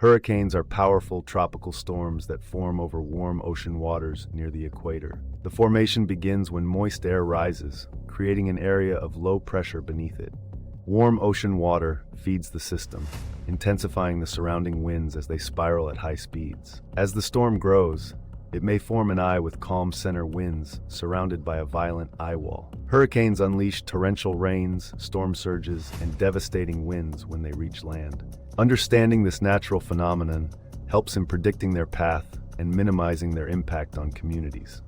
Hurricanes are powerful tropical storms that form over warm ocean waters near the equator. The formation begins when moist air rises, creating an area of low pressure beneath it. Warm ocean water feeds the system, intensifying the surrounding winds as they spiral at high speeds. As the storm grows, it may form an eye with calm center winds surrounded by a violent eye wall. Hurricanes unleash torrential rains, storm surges, and devastating winds when they reach land. Understanding this natural phenomenon helps in predicting their path and minimizing their impact on communities.